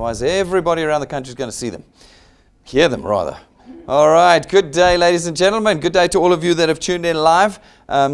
Otherwise, everybody around the country is going to see them. Hear them, rather. All right. Good day, ladies and gentlemen. Good day to all of you that have tuned in live.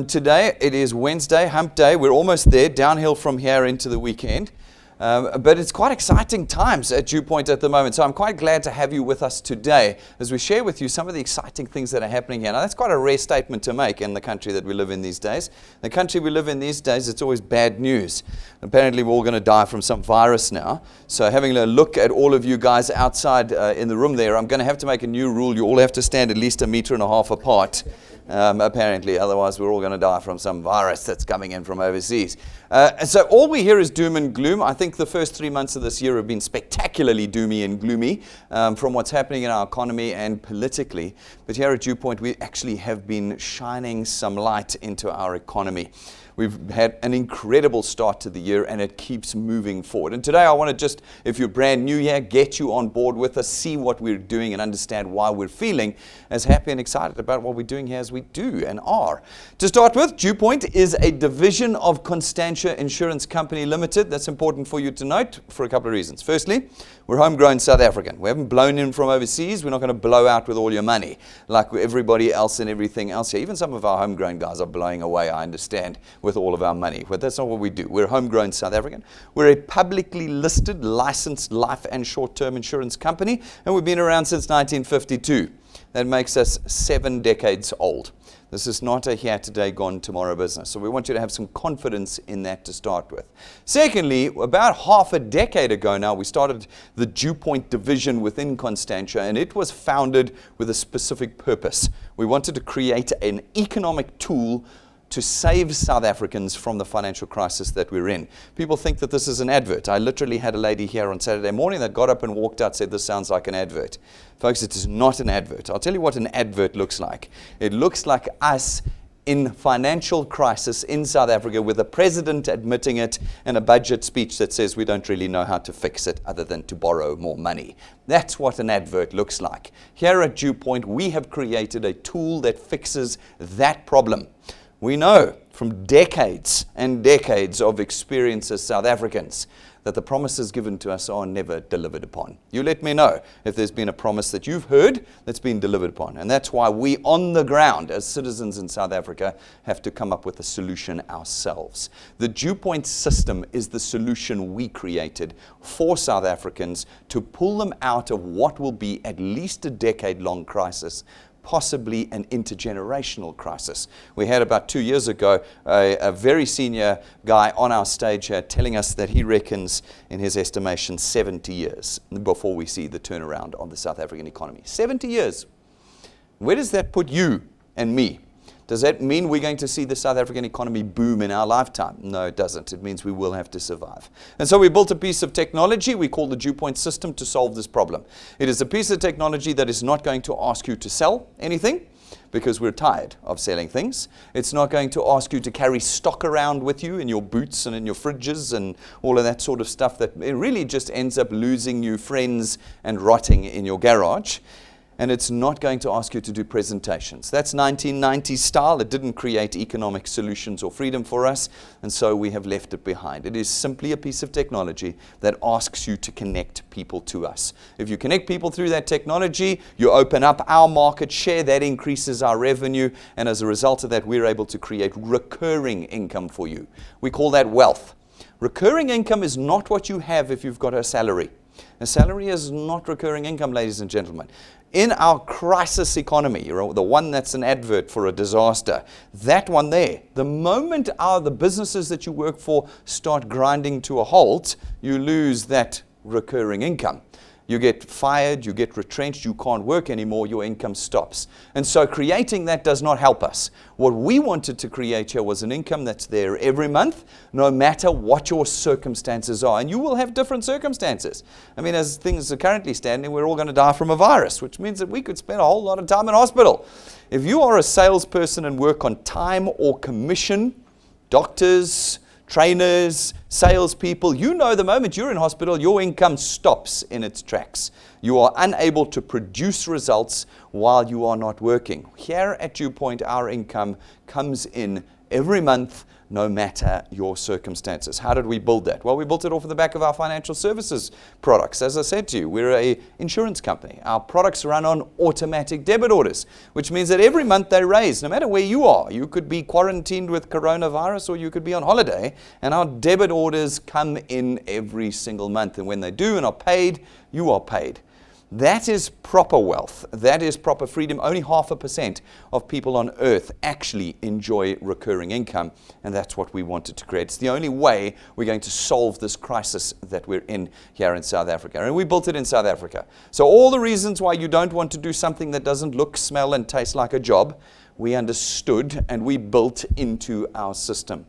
Today, it is Wednesday, hump day. We're almost there, downhill from here into the weekend. But it's quite exciting times at DuePoint at the moment. So I'm quite glad to have you with us today as we share with you some of the exciting things that are happening here. Now, that's quite a rare statement to make in the country that we live in these days. The country we live in these days, it's always bad news. Apparently, we're all going to die from some virus now. So having a look at all of you guys outside in the room there, I'm going to have to make a new rule. You all have to stand at least 1.5 meters apart. Apparently, otherwise we're all going to die from some virus that's coming in from overseas. And so all we hear is doom and gloom. I think the first 3 months of this year have been spectacularly doomy and gloomy from what's happening in our economy and politically. But here at DuePoint, we actually have been shining some light into our economy. We've had an incredible start to the year, and it keeps moving forward. And today I want to just, if you're brand new here, get you on board with us, see what we're doing, and understand why we're feeling as happy and excited about what we're doing here as we do and are. To start with, DuePoint is a division of Constantia Insurance Company Limited. That's important for you to note for a couple of reasons. Firstly, we're homegrown South African. We haven't blown in from overseas. We're not going to blow out with all your money like everybody else and everything else here. Even some of our homegrown guys are blowing away, I understand, with all of our money. But that's not what we do. We're homegrown South African. We're a publicly listed, licensed life and short-term insurance company, and we've been around since 1952. That makes us 7 decades old. This is not a here today, gone tomorrow business. So we want you to have some confidence in that to start with. Secondly, about half a decade ago now, we started the DuePoint division within Constantia, and it was founded with a specific purpose. We wanted to create an economic tool to save South Africans from the financial crisis that we're in. People think that this is an advert. I literally had a lady here on Saturday morning that got up and walked out and said, this sounds like an advert. Folks, it is not an advert. I'll tell you what an advert looks like. It looks like us in financial crisis in South Africa with the president admitting it and a budget speech that says we don't really know how to fix it other than to borrow more money. That's what an advert looks like. Here at DuePoint, we have created a tool that fixes that problem. We know from decades and decades of experience as South Africans that the promises given to us are never delivered upon. You let me know if there's been a promise that you've heard that's been delivered upon. And that's why we on the ground as citizens in South Africa have to come up with a solution ourselves. The DuePoint system is the solution we created for South Africans to pull them out of what will be at least a decade-long crisis, possibly an intergenerational crisis. We had about 2 years ago a very senior guy on our stage here telling us that he reckons, in his estimation, 70 years before we see the turnaround of the South African economy. 70 years. Where does that put you and me? Does that mean we're going to see the South African economy boom in our lifetime? No, it doesn't. It means we will have to survive. And so we built a piece of technology we call the DuePoint system to solve this problem. It is a piece of technology that is not going to ask you to sell anything, because we're tired of selling things. It's not going to ask you to carry stock around with you in your boots and in your fridges and all of that sort of stuff that it really just ends up losing you friends and rotting in your garage. And it's not going to ask you to do presentations. That's 1990s style. It didn't create economic solutions or freedom for us, and so we have left it behind. It is simply a piece of technology that asks you to connect people to us. If you connect people through that technology, you open up our market share, that increases our revenue, and as a result of that, we're able to create recurring income for you. We call that wealth. Recurring income is not what you have if you've got a salary. A salary is not recurring income, ladies and gentlemen. In our crisis economy, the one that's an advert for a disaster, that one there, the moment the businesses that you work for start grinding to a halt, you lose that recurring income. You get fired, you get retrenched, you can't work anymore, your income stops. And so creating that does not help us. What we wanted to create here was an income that's there every month, no matter what your circumstances are. And you will have different circumstances. I mean, as things are currently standing, we're all going to die from a virus, which means that we could spend a whole lot of time in hospital. If you are a salesperson and work on time or commission, doctors, trainers, salespeople, you know the moment you're in hospital, your income stops in its tracks. You are unable to produce results while you are not working. Here at DuePoint, our income comes in every month, no matter your circumstances. How did we build that? Well, we built it off of the back of our financial services products. As I said to you, we're an insurance company. Our products run on automatic debit orders, which means that every month they raise, no matter where you are. You could be quarantined with coronavirus or you could be on holiday, and our debit orders come in every single month. And when they do and are paid, you are paid. That is proper wealth. That is proper freedom. Only 0.5% of people on earth actually enjoy recurring income, and that's what we wanted to create. It's the only way we're going to solve this crisis that we're in here in South Africa. And we built it in South Africa. So all the reasons why you don't want to do something that doesn't look, smell, and taste like a job, we understood and we built into our system.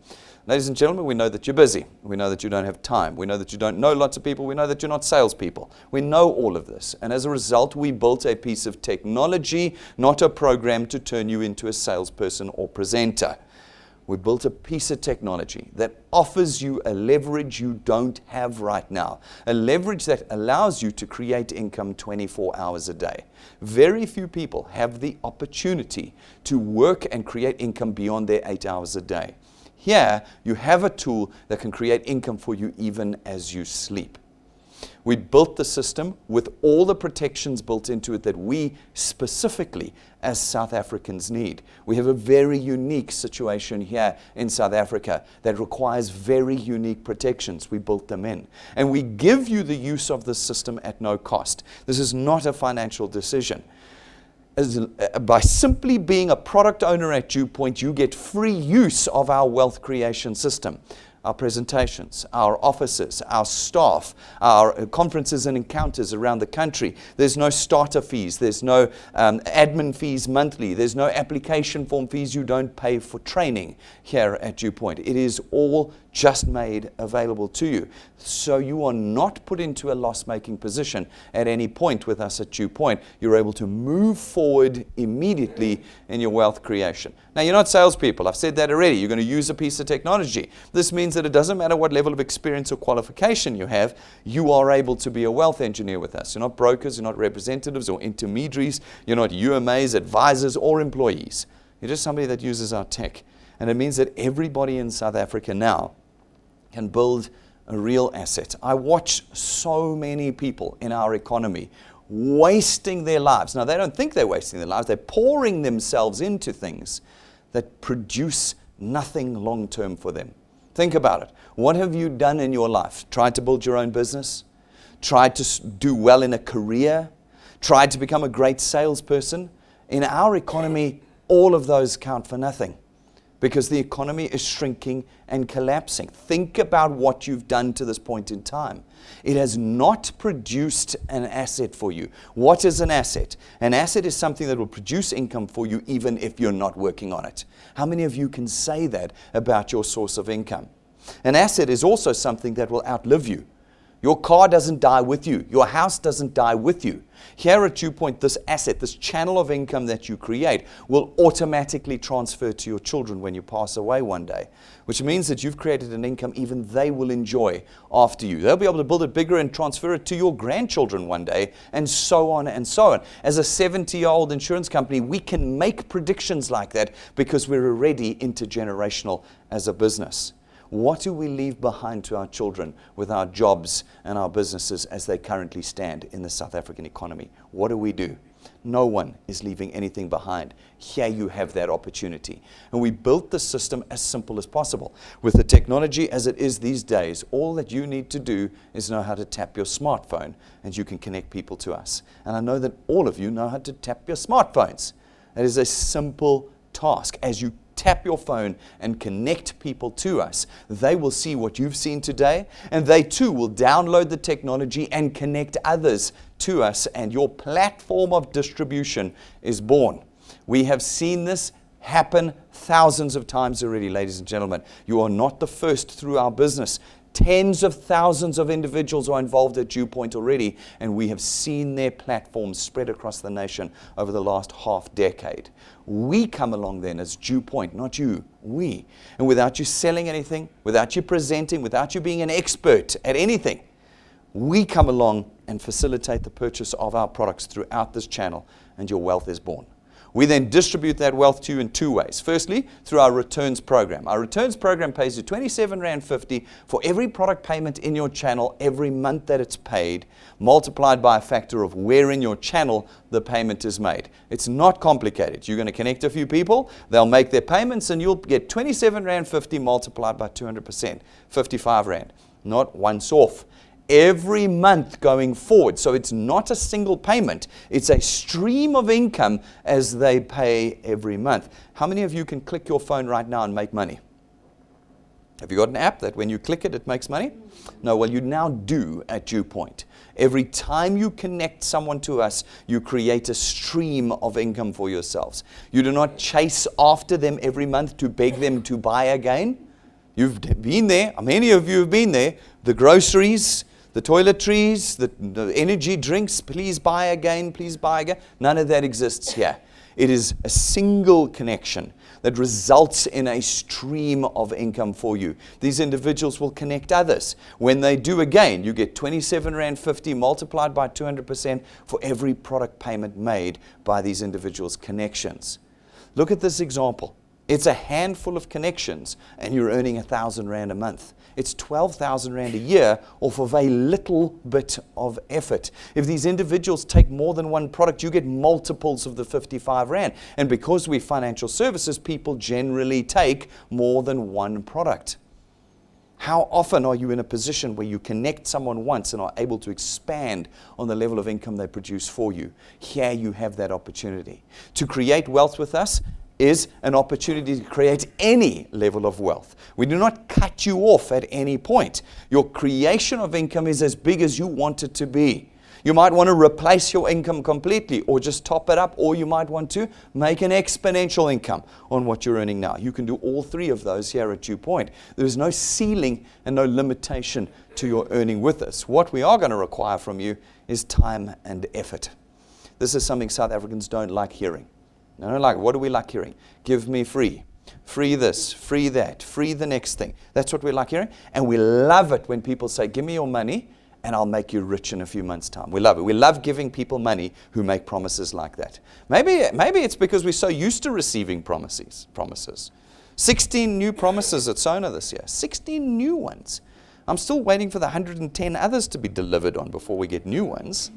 Ladies and gentlemen, we know that you're busy. We know that you don't have time. We know that you don't know lots of people. We know that you're not salespeople. We know all of this. And as a result, we built a piece of technology, not a program to turn you into a salesperson or presenter. We built a piece of technology that offers you a leverage you don't have right now, a leverage that allows you to create income 24 hours a day. Very few people have the opportunity to work and create income beyond their 8 hours a day. Here, you have a tool that can create income for you even as you sleep. We built the system with all the protections built into it that we specifically as South Africans need. We have a very unique situation here in South Africa that requires very unique protections. We built them in. And we give you the use of this system at no cost. This is not a financial decision. By simply being a product owner at DuePoint, you get free use of our wealth creation system. Our presentations, our offices, our staff, our conferences and encounters around the country. There's no starter fees. There's no admin fees monthly. There's no application form fees you don't pay for training here at DuePoint. It is all just made available to you. So you are not put into a loss-making position at any point with us at DuePoint. You're able to move forward immediately in your wealth creation. Now, you're not salespeople. I've said that already. You're going to use a piece of technology. This means that it doesn't matter what level of experience or qualification you have, you are able to be a wealth engineer with us. You're not brokers, you're not representatives or intermediaries, you're not UMAs, advisors, or employees. You're just somebody that uses our tech. And it means that everybody in South Africa now can build a real asset. I watch so many people in our economy wasting their lives. Now, they don't think they're wasting their lives. They're pouring themselves into things that produce nothing long-term for them. Think about it. What have you done in your life? Tried to build your own business? Tried to do well in a career? Tried to become a great salesperson? In our economy, all of those count for nothing because the economy is shrinking and collapsing. Think about what you've done to this point in time. It has not produced an asset for you. What is an asset? An asset is something that will produce income for you even if you're not working on it. How many of you can say that about your source of income? An asset is also something that will outlive you. Your car doesn't die with you. Your house doesn't die with you. Here at DuePoint, this asset, this channel of income that you create will automatically transfer to your children when you pass away one day, which means that you've created an income even they will enjoy after you. They'll be able to build it bigger and transfer it to your grandchildren one day, and so on and so on. As a 70-year-old insurance company, we can make predictions like that because we're already intergenerational as a business. What do we leave behind to our children with our jobs and our businesses as they currently stand in the South African economy? What do? No one is leaving anything behind. Here you have that opportunity. And we built the system as simple as possible. With the technology as it is these days, all that you need to do is know how to tap your smartphone and you can connect people to us. And I know that all of you know how to tap your smartphones. That is a simple task. As you tap your phone and connect people to us, they will see what you've seen today, and they too will download the technology and connect others to us, and your platform of distribution is born. We have seen this happen thousands of times already, ladies and gentlemen. You are not the first through our business. Tens of thousands of individuals are involved at DuePoint already, and we have seen their platforms spread across the nation over the last half decade. We come along then as DuePoint, not you, we. And without you selling anything, without you presenting, without you being an expert at anything, we come along and facilitate the purchase of our products throughout this channel, and your wealth is born. We then distribute that wealth to you in two ways. Firstly, through our returns program. Our returns program pays you R27.50 for every product payment in your channel every month that it's paid, multiplied by a factor of where in your channel the payment is made. It's not complicated. You're going to connect a few people, they'll make their payments, and you'll get R27.50 multiplied by 200%, R55, not once off. Every month going forward. So it's not a single payment. It's a stream of income as they pay every month. How many of you can click your phone right now and make money? Have you got an app that when you click it, it makes money? No, well, you now do at DuePoint. Every time you connect someone to us, you create a stream of income for yourselves. You do not chase after them every month to beg them to buy again. You've been there. Many of you have been there. The groceries, the toiletries, the energy drinks, please buy again, please buy again. None of that exists here. It is a single connection that results in a stream of income for you. These individuals will connect others. When they do again, you get R27.50 multiplied by 200% for every product payment made by these individuals' connections. Look at this example. It's a handful of connections, and you're earning R1,000 a month. It's R12,000 a year off of a little bit of effort. If these individuals take more than one product, you get multiples of the R55. And because we're financial services, people generally take more than one product. How often are you in a position where you connect someone once and are able to expand on the level of income they produce for you? Here you have that opportunity. To create wealth with us is an opportunity to create any level of wealth. We do not cut you off at any point. Your creation of income is as big as you want it to be. You might want to replace your income completely or just top it up, or you might want to make an exponential income on what you're earning now. You can do all three of those here at DuePoint. There is no ceiling and no limitation to your earning with us. What we are going to require from you is time and effort. This is something South Africans don't like hearing. I don't like it. What do we like hearing? Give me free. Free this, free that, free the next thing. That's what we like hearing. And we love it when people say, give me your money and I'll make you rich in a few months' time. We love it. We love giving people money who make promises like that. Maybe it's because we're so used to receiving promises. 16 new promises at Sona this year. 16 new ones. I'm still waiting for the 110 others to be delivered on before we get new ones.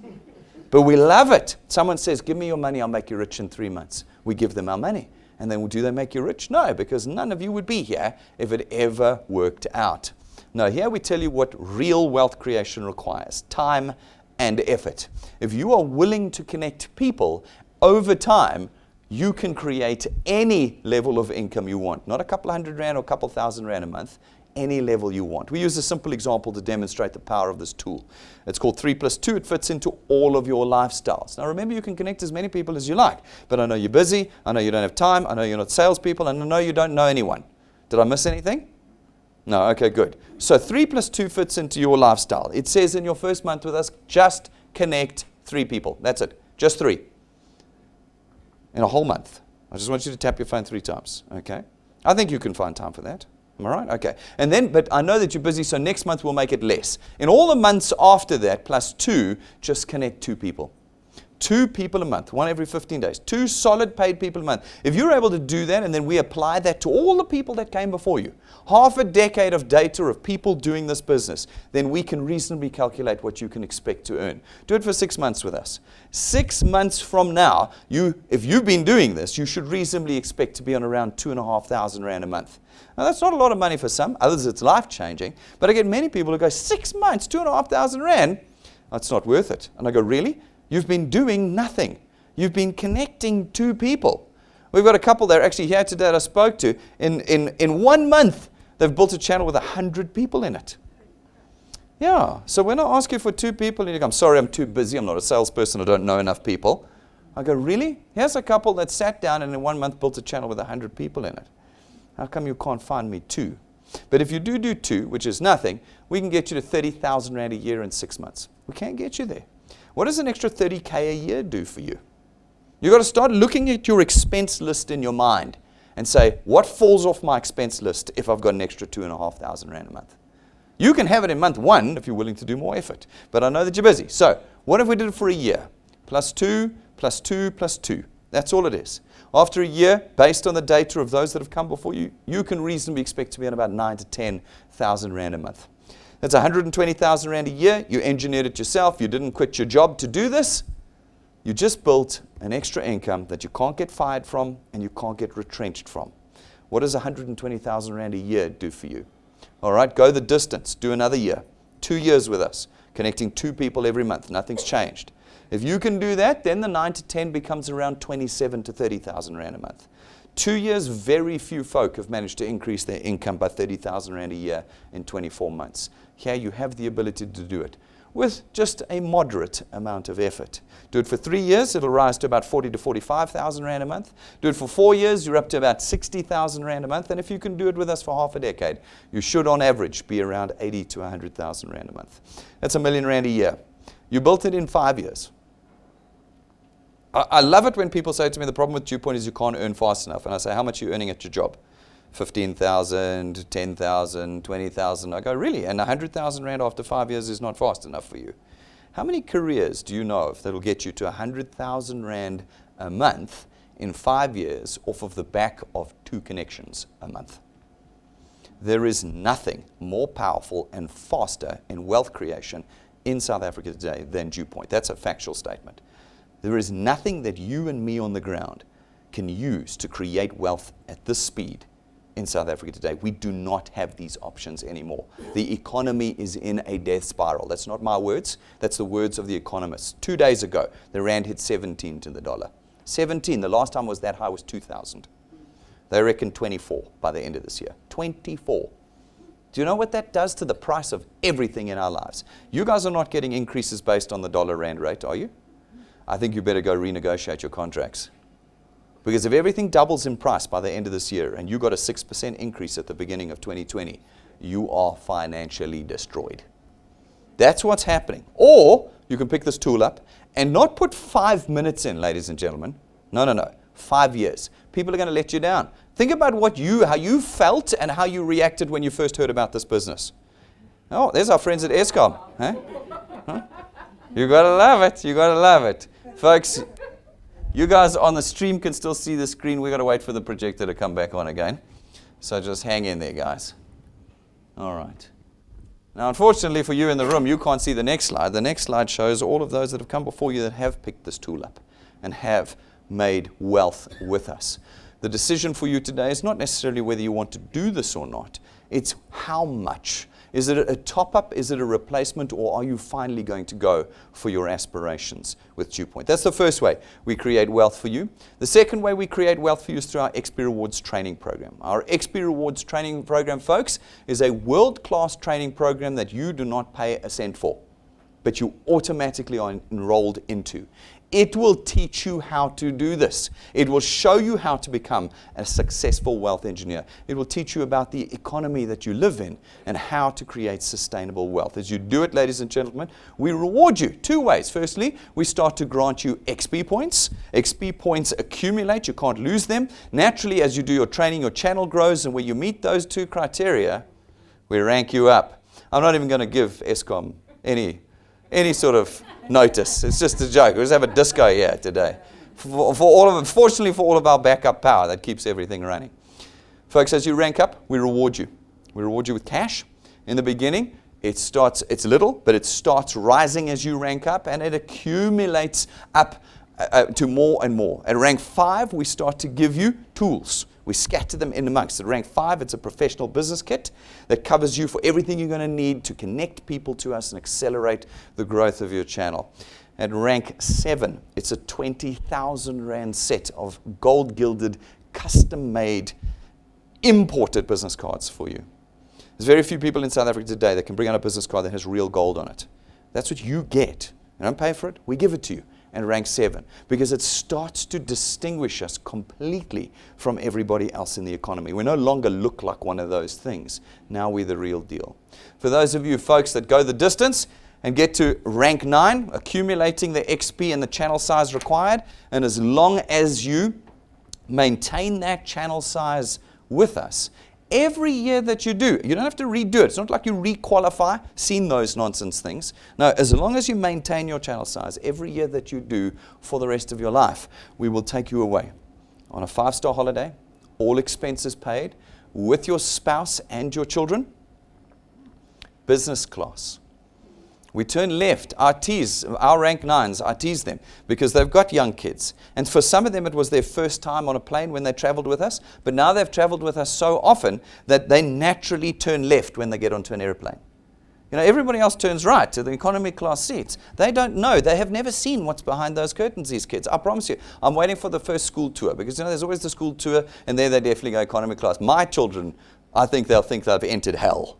But we love it. Someone says, give me your money, I'll make you rich in 3 months. We give them our money. And then do they make you rich? No, because none of you would be here if it ever worked out. No, here we tell you what real wealth creation requires. Time and effort. If you are willing to connect people over time, you can create any level of income you want. Not a couple $100 or a couple $1,000 a month. Any level you want. We use a simple example to demonstrate the power of this tool. It's called 3+2. It fits into all of your lifestyles. Now remember, you can connect as many people as you like, but I know you're busy, I know you don't have time, I know you're not salespeople, and I know you don't know anyone. Did I miss anything? No, okay, good. So 3+2 fits into your lifestyle. It says in your first month with us, just connect 3 people. That's it. Just 3. In a whole month. I just want you to tap your phone 3 times. Okay? I think you can find time for that. Am I right? Okay. And then, but I know that you're busy, so next month we'll make it less. In all the months after that, +2, just connect 2 people. 2 people a month, 1 every 15 days. 2 solid paid people a month. If you're able to do that, and then we apply that to all the people that came before you, half a decade of data of people doing this business, then we can reasonably calculate what you can expect to earn. Do it for 6 months with us. 6 months from now, if you've been doing this, you should reasonably expect to be on around R2,500 a month. Now, that's not a lot of money for some. Others, it's life-changing. But I get many people who go, 6 months, R2,500? That's not worth it. And I go, really? You've been doing nothing. You've been connecting 2 people. We've got a couple that are actually here today that I spoke to. In 1 month, they've built a channel with 100 people in it. Yeah. So when I ask you for 2 people, and you go, I'm sorry, I'm too busy. I'm not a salesperson. I don't know enough people. I go, really? Here's a couple that sat down and in 1 month built a channel with 100 people in it. How come you can't find me 2? But if you do 2, which is nothing, we can get you to R30,000 a year in 6 months. We can't get you there. What does an extra 30K a year do for you? You've got to start looking at your expense list in your mind and say, what falls off my expense list if I've got an extra R2,500 a month? You can have it in month 1 if you're willing to do more effort. But I know that you're busy. So what if we did it for a year? +2, +2, +2. That's all it is. After a year, based on the data of those that have come before you, you can reasonably expect to be at about 9,000 to 10,000 Rand a month. That's 120,000 Rand a year. You engineered it yourself. You didn't quit your job to do this. You just built an extra income that you can't get fired from and you can't get retrenched from. What does 120,000 Rand a year do for you? All right, go the distance. Do another year. 2 years with us, connecting 2 people every month. Nothing's changed. If you can do that, then the 9 to 10 becomes around 27 to 30,000 Rand a month. 2 years, very few folk have managed to increase their income by 30,000 Rand a year in 24 months. Here you have the ability to do it with just a moderate amount of effort. Do it for 3 years, it'll rise to about 40 to 45,000 Rand a month. Do it for 4 years, you're up to about 60,000 Rand a month. And if you can do it with us for half a decade, you should on average be around 80 to 100,000 Rand a month. That's R1 million a year. You built it in 5 years. I love it when people say to me, the problem with DuePoint is you can't earn fast enough. And I say, how much are you earning at your job? 15,000, 10,000, 20,000. I go, really? And 100,000 Rand after 5 years is not fast enough for you. How many careers do you know of that will get you to 100,000 Rand a month in 5 years off of the back of 2 connections a month? There is nothing more powerful and faster in wealth creation in South Africa today than DuePoint. That's a factual statement. There is nothing that you and me on the ground can use to create wealth at this speed in South Africa today. We do not have these options anymore. The economy is in a death spiral. That's not my words. That's the words of the economists. 2 days ago, the Rand hit 17 to the dollar. 17. The last time was that high was 2000. They reckon 24 by the end of this year. 24. Do you know what that does to the price of everything in our lives? You guys are not getting increases based on the dollar-rand rate, are you? I think you better go renegotiate your contracts. Because if everything doubles in price by the end of this year and you got a 6% increase at the beginning of 2020, you are financially destroyed. That's what's happening. Or you can pick this tool up and not put 5 minutes in, ladies and gentlemen. No. 5 years. People are going to let you down. Think about how you felt and how you reacted when you first heard about this business. Oh, there's our friends at Eskom. Huh? You got to love it. You got to love it. Folks, you guys on the stream can still see the screen. We've got to wait for the projector to come back on again. So just hang in there, guys. All right. Now, unfortunately for you in the room, you can't see the next slide. The next slide shows all of those that have come before you that have picked this tool up and have made wealth with us. The decision for you today is not necessarily whether you want to do this or not. It's how much. Is it a top-up? Is it a replacement? Or are you finally going to go for your aspirations with DuePoint? That's the first way we create wealth for you. The second way we create wealth for you is through our XP Rewards training program. Our XP Rewards training program, folks, is a world-class training program that you do not pay a cent for, but you automatically are enrolled into. It will teach you how to do this. It will show you how to become a successful wealth engineer. It will teach you about the economy that you live in and how to create sustainable wealth. As you do it, ladies and gentlemen, we reward you 2 ways. Firstly, we start to grant you XP points. XP points accumulate. You can't lose them. Naturally, as you do your training, your channel grows, and when you meet those 2 criteria, we rank you up. I'm not even going to give Eskom any sort of notice. It's just a joke. We just have a disco here today. Fortunately for all of our backup power that keeps everything running. Folks, as you rank up, we reward you. We reward you with cash. In the beginning, it's little, but it starts rising as you rank up, and it accumulates up to more and more. At rank 5, we start to give you tools. We scatter them in amongst. At rank 5, it's a professional business kit that covers you for everything you're going to need to connect people to us and accelerate the growth of your channel. At rank 7, it's a 20,000 Rand set of gold-gilded, custom-made, imported business cards for you. There's very few people in South Africa today that can bring out a business card that has real gold on it. That's what you get. You don't pay for it. We give it to you. And rank 7, because it starts to distinguish us completely from everybody else in the economy. We no longer look like one of those things. Now we're the real deal. For those of you folks that go the distance and get to rank 9, accumulating the XP and the channel size required, and as long as you maintain that channel size with us, Every year that you do, you don't have to redo it. It's not like you requalify, seen those nonsense things. No, as long as you maintain your channel size, every year that you do for the rest of your life, we will take you away on a 5-star holiday, all expenses paid, with your spouse and your children, business class. We turn left. Our rank 9s, I tease them because they've got young kids. And for some of them, it was their first time on a plane when they traveled with us. But now they've traveled with us so often that they naturally turn left when they get onto an airplane. Everybody else turns right to the economy class seats. They don't know. They have never seen what's behind those curtains, these kids. I promise you. I'm waiting for the first school tour because, there's always the school tour, and there they definitely go economy class. My children, I think they'll think they've entered hell.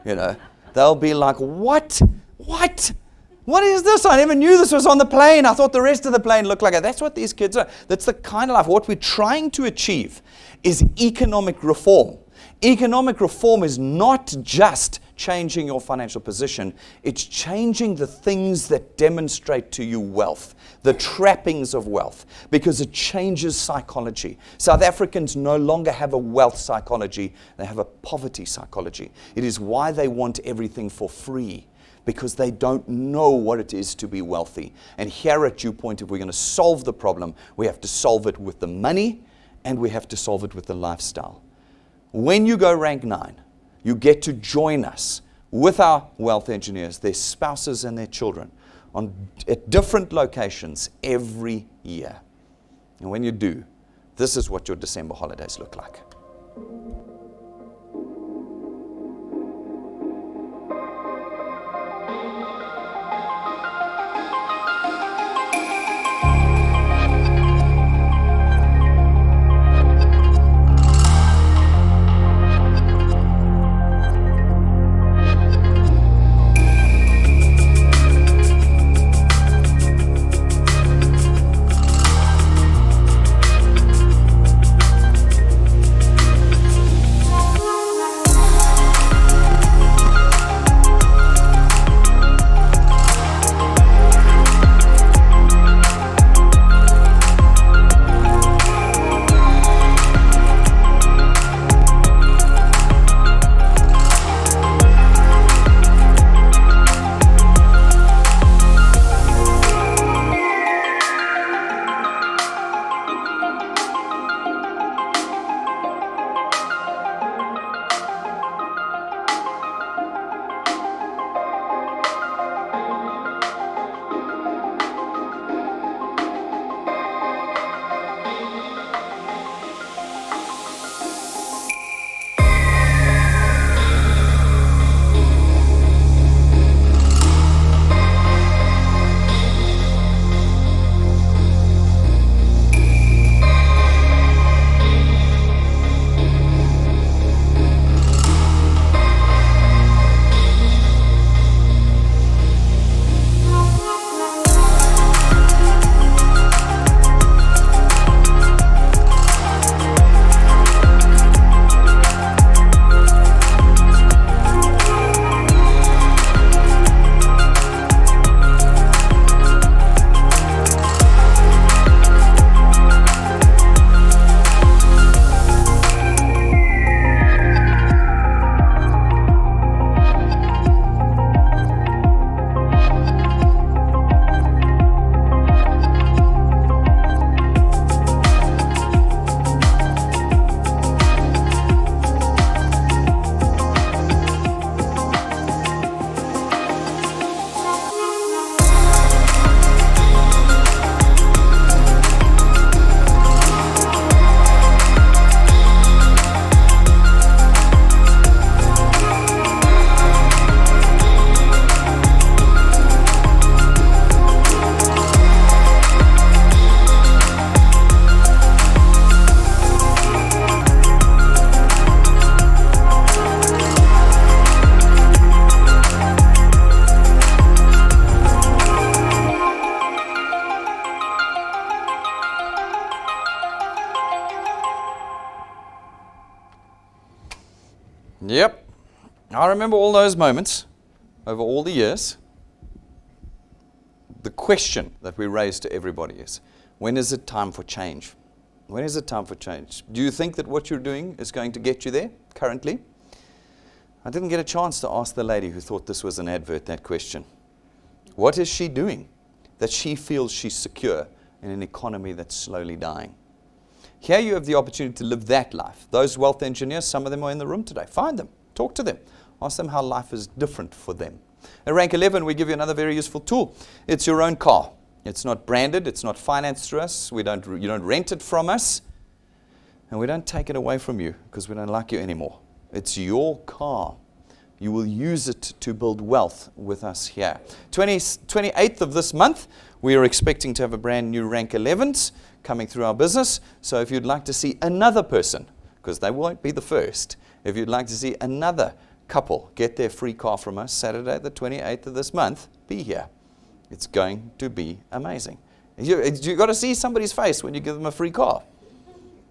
They'll be like, what? What is this? I never knew this was on the plane. I thought the rest of the plane looked like it. That's what these kids are. That's the kind of life. What we're trying to achieve is economic reform. Economic reform is not just changing your financial position. It's changing the things that demonstrate to you wealth, the trappings of wealth, because it changes psychology. South Africans no longer have a wealth psychology. They have a poverty psychology. It is why they want everything for free, because they don't know what it is to be wealthy. And here at DuePoint, if we're going to solve the problem, we have to solve it with the money, and we have to solve it with the lifestyle. When you go rank 9, you get to join us with our wealth engineers, their spouses and their children, at different locations every year. And when you do, this is what your December holidays look like. Yep. I remember all those moments over all the years. The question that we raise to everybody is, when is it time for change? When is it time for change? Do you think that what you're doing is going to get you there? currently? I didn't get a chance to ask the lady who thought this was an advert that question. What is she doing that she feels she's secure in an economy that's slowly dying? Here you have the opportunity to live that life. Those wealth engineers, some of them are in the room today. Find them. Talk to them. Ask them how life is different for them. At rank 11, we give you another very useful tool. It's your own car. It's not branded. It's not financed through us. You don't rent it from us. And we don't take it away from you because we don't like you anymore. It's your car. You will use it to build wealth with us here. 28th of this month, we are expecting to have a brand new rank 11s coming through our business. So if you'd like to see another person, because they won't be the first, if you'd like to see another couple get their free car from us Saturday the 28th of this month, be here. It's going to be amazing. You've got to see somebody's face when you give them a free car.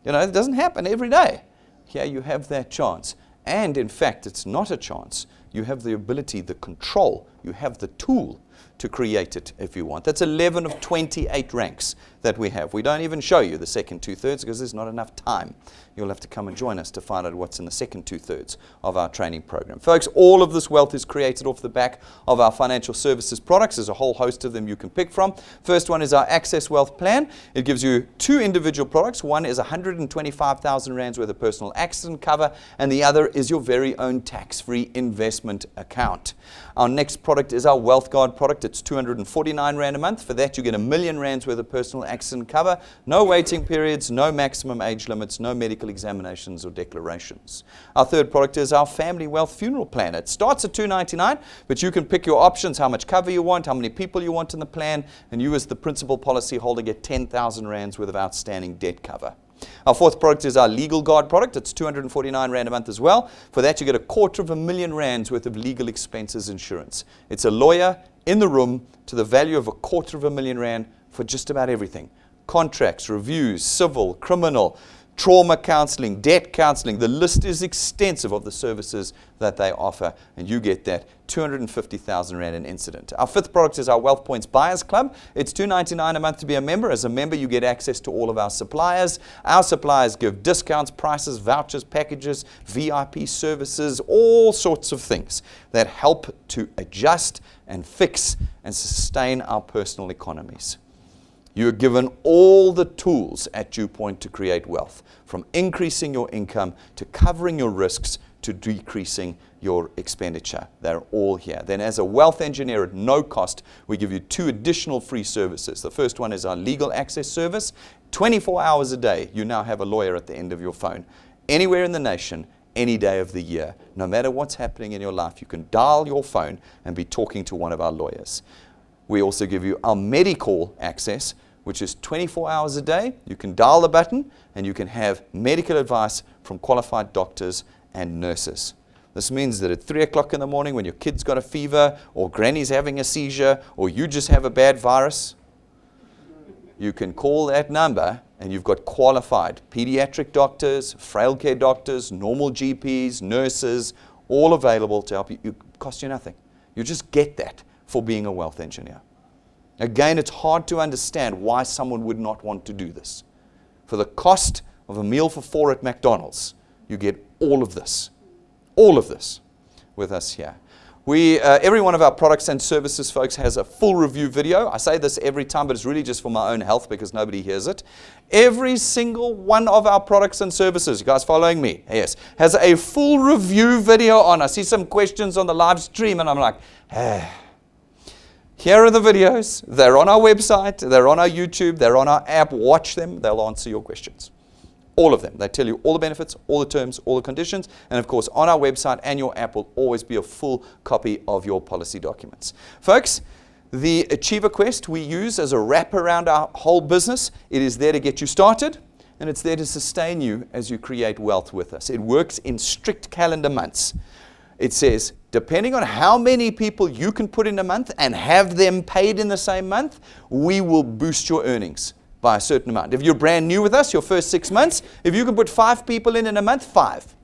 You know, it doesn't happen every day. Here you have that chance. And in fact, it's not a chance. You have the ability, the control. You have the tool to create it if you want. That's 11 of 28 ranks that we have. We don't even show you the second 2/3 because there's not enough time. You'll have to come and join us to find out what's in the second 2/3 of our training program. Folks, all of this wealth is created off the back of our financial services products. There's a whole host of them you can pick from. First one is our Access Wealth Plan. It gives you 2 individual products. One is 125,000 Rands worth of personal accident cover, and the other is your very own tax-free investment account. Our next product is our Wealth Guard product. It's 249 Rand a month. For that, you get 1 million Rands worth of personal accident cover. No waiting periods, no maximum age limits, no medical examinations or declarations. Our third product is our Family Wealth Funeral Plan. It starts at $299, but you can pick your options, how much cover you want, how many people you want in the plan, and you as the principal policy holder get 10,000 Rands worth of outstanding debt cover. Our fourth product is our Legal Guard product. It's 249 Rand a month as well. For that, you get 250,000 Rands worth of legal expenses insurance. It's a lawyer in the room to the value of 250,000 Rand for just about everything. Contracts, reviews, civil, criminal, trauma counseling, debt counseling. The list is extensive of the services that they offer, and you get that 250,000 Rand an incident. Our fifth product is our Wealth Points Buyers Club. It's $299 a month to be a member. As a member, you get access to all of our suppliers. Our suppliers give discounts, prices, vouchers, packages, VIP services, all sorts of things that help to adjust and fix and sustain our personal economies. You are given all the tools at DuePoint to create wealth, from increasing your income to covering your risks to decreasing your expenditure. They're all here. Then as a wealth engineer at no cost, we give you 2 additional free services. The first one is our legal access service. 24 hours a day, you now have a lawyer at the end of your phone. Anywhere in the nation, any day of the year, no matter what's happening in your life, you can dial your phone and be talking to one of our lawyers. We also give you our medical access, which is 24 hours a day. You can dial the button and you can have medical advice from qualified doctors and nurses. This means that at 3 o'clock in the morning when your kid's got a fever or granny's having a seizure or you just have a bad virus, you can call that number and you've got qualified pediatric doctors, frail care doctors, normal GPs, nurses, all available to help you. It costs you nothing. You just get that for being a wealth engineer. Again, it's hard to understand why someone would not want to do this. For the cost of a meal for 4 at McDonald's, you get all of this with us here. Every one of our products and services, folks, has a full review video. I say this every time, but it's really just for my own health because nobody hears it. Every single one of our products and services, you guys following me? Yes, has a full review video on. I see some questions on the live stream and I'm like, Here are the videos. They're on our website. They're on our YouTube. They're on our app. Watch them. They'll answer your questions. All of them. They tell you all the benefits, all the terms, all the conditions. And of course, on our website and your app will always be a full copy of your policy documents. Folks, the Achiever Quest we use as a wrap around our whole business. It is there to get you started, and it's there to sustain you as you create wealth with us. It works in strict calendar months. It says, depending on how many people you can put in a month and have them paid in the same month, we will boost your earnings by a certain amount. If you're brand new with us, your first 6 months, if you can put 5 people in a month, 5.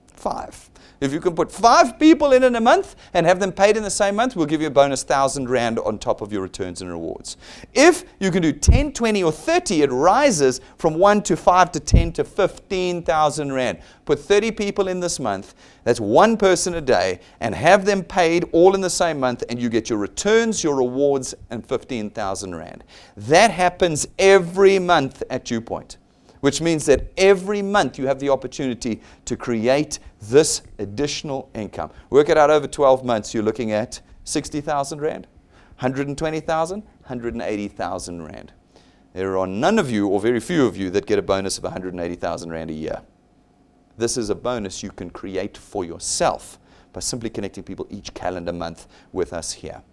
5. If you can put 5 people in a month and have them paid in the same month, we'll give you a bonus 1,000 Rand on top of your returns and rewards. If you can do 10, 20, or 30, it rises from 1 to 5 to 10 to 15,000 Rand. Put 30 people in this month, that's 1 person a day, and have them paid all in the same month, and you get your returns, your rewards, and 15,000 Rand. That happens every month at DuePoint, which means that every month you have the opportunity to create this additional income. Work it out over 12 months, you're looking at 60,000 Rand, 120,000, 180,000 Rand. There are none of you, or very few of you, that get a bonus of 180,000 Rand a year. This is a bonus you can create for yourself by simply connecting people each calendar month with us here.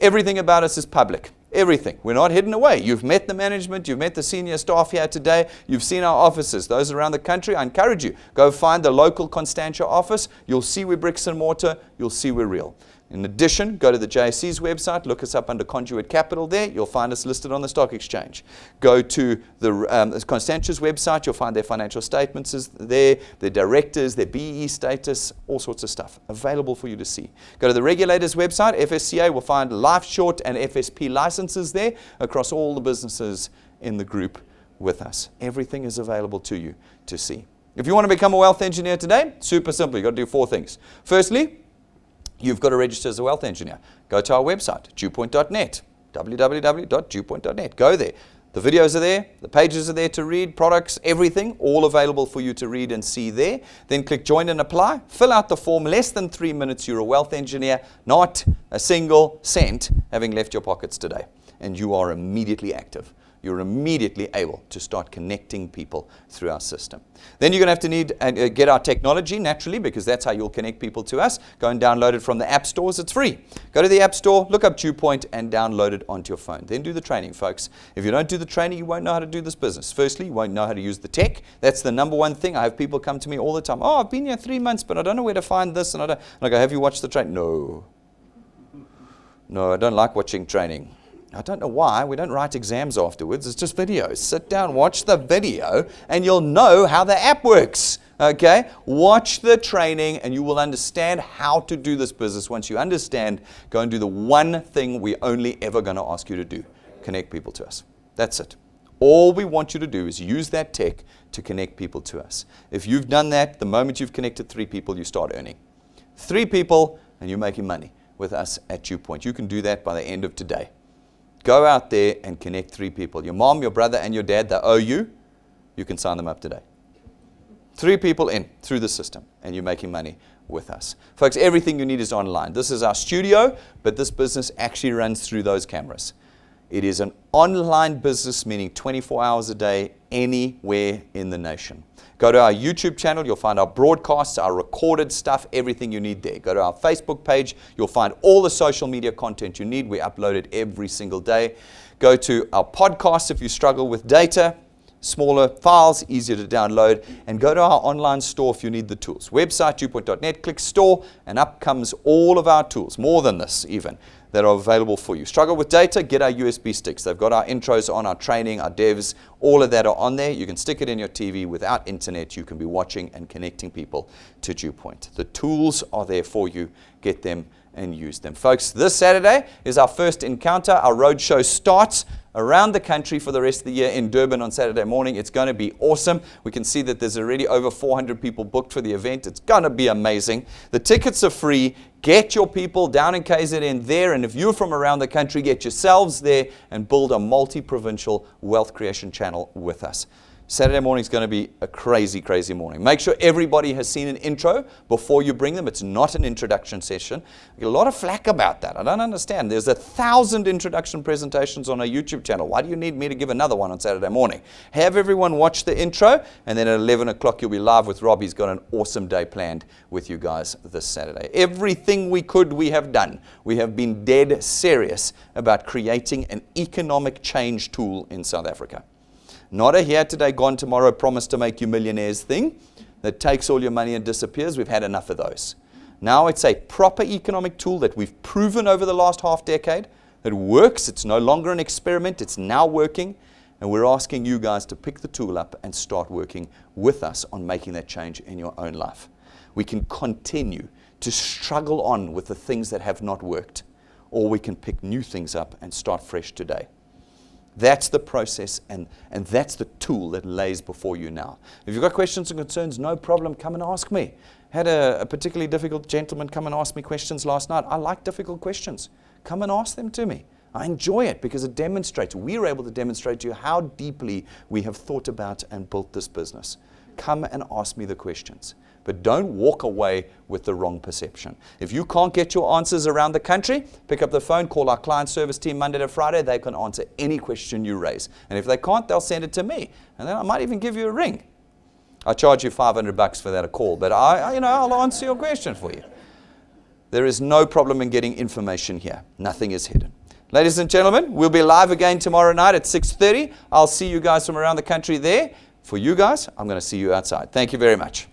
Everything about us is public. Everything. We're not hidden away. You've met the management. You've met the senior staff here today. You've seen our offices. Those around the country, I encourage you, go find the local Constantia office. You'll see we're bricks and mortar. You'll see we're real. In addition, go to the JSC's website, look us up under Conduit Capital there. You'll find us listed on the stock exchange. Go to the Constantia's website. You'll find their financial statements is there, their directors, their BE status, all sorts of stuff available for you to see. Go to the regulator's website, FSCA. We'll find life short and FSP licenses there across all the businesses in the group with us. Everything is available to you to see. If you want to become a wealth engineer today, super simple. You've got to do 4 things. Firstly, you've got to register as a wealth engineer. Go to our website, DuePoint.net, www.DuePoint.net. Go there. The videos are there. The pages are there to read. Products, everything, all available for you to read and see there. Then click Join and Apply. Fill out the form. Less than 3 minutes, you're a wealth engineer. Not a single cent having left your pockets today. And you are immediately active. You're immediately able to start connecting people through our system. Then you're going to have to need get our technology, naturally, because that's how you'll connect people to us. Go and download it from the app stores. It's free. Go to the app store, look up DuePoint, and download it onto your phone. Then do the training, folks. If you don't do the training, you won't know how to do this business. Firstly, you won't know how to use the tech. That's the number one thing. I have people come to me all the time. Oh, I've been here 3 months, but I don't know where to find this. And I go, have you watched the training? No, I don't like watching training. I don't know why. We don't write exams afterwards. It's just videos. Sit down, watch the video, and you'll know how the app works. Okay? Watch the training, and you will understand how to do this business. Once you understand, go and do the one thing we're only ever going to ask you to do. Connect people to us. That's it. All we want you to do is use that tech to connect people to us. If you've done that, the moment you've connected 3 people, you start earning. 3 people, and you're making money with us at DuePoint. You can do that by the end of today. Go out there and connect 3 people. Your mom, your brother, and your dad, they owe you. You can sign them up today. 3 people in through the system, and you're making money with us. Folks, everything you need is online. This is our studio, but this business actually runs through those cameras. It is an online business, meaning 24 hours a day, anywhere in the nation. Go to our YouTube channel. You'll find our broadcasts, our recorded stuff, everything you need there. Go to our Facebook page. You'll find all the social media content you need. We upload it every single day. Go to our podcast if you struggle with data. Smaller files, easier to download. And go to our online store if you need the tools. Website, DuePoint.net, click store, and up comes all of our tools, more than this even, that are available for you. Struggle with data? Get our USB sticks. They've got our intros on, our training, our devs, all of that are on there. You can stick it in your TV. Without internet, you can be watching and connecting people to DuePoint. The tools are there for you. Get them and use them. Folks, this Saturday is our first encounter. Our roadshow starts around the country for the rest of the year in Durban on Saturday morning. It's going to be awesome. We can see that there's already over 400 people booked for the event. It's going to be amazing. The tickets are free. Get your people down in KZN there, and if you're from around the country, get yourselves there and build a multi-provincial wealth creation channel with us. Saturday morning is going to be a crazy, crazy morning. Make sure everybody has seen an intro before you bring them. It's not an introduction session. I get a lot of flack about that. I don't understand. There's 1,000 introduction presentations on our YouTube channel. Why do you need me to give another one on Saturday morning? Have everyone watch the intro, and then at 11 o'clock you'll be live with Rob. He's got an awesome day planned with you guys this Saturday. Everything we could, we have done. We have been dead serious about creating an economic change tool in South Africa. Not a here today, gone tomorrow, promise to make you millionaires thing that takes all your money and disappears. We've had enough of those. Now it's a proper economic tool that we've proven over the last half decade that works. It's no longer an experiment. It's now working. And we're asking you guys to pick the tool up and start working with us on making that change in your own life. We can continue to struggle on with the things that have not worked, or we can pick new things up and start fresh today. That's the process, and that's the tool that lays before you now. If you've got questions and concerns, no problem, come and ask me. Had a particularly difficult gentleman come and ask me questions last night. I like difficult questions. Come and ask them to me. I enjoy it because it demonstrates, we're able to demonstrate to you how deeply we have thought about and built this business. Come and ask me the questions. But don't walk away with the wrong perception. If you can't get your answers around the country, pick up the phone, call our client service team Monday to Friday. They can answer any question you raise. And if they can't, they'll send it to me. And then I might even give you a ring. I charge you $500 for that a call, but I'll answer your question for you. There is no problem in getting information here. Nothing is hidden. Ladies and gentlemen, we'll be live again tomorrow night at 6:30. I'll see you guys from around the country there. For you guys, I'm going to see you outside. Thank you very much.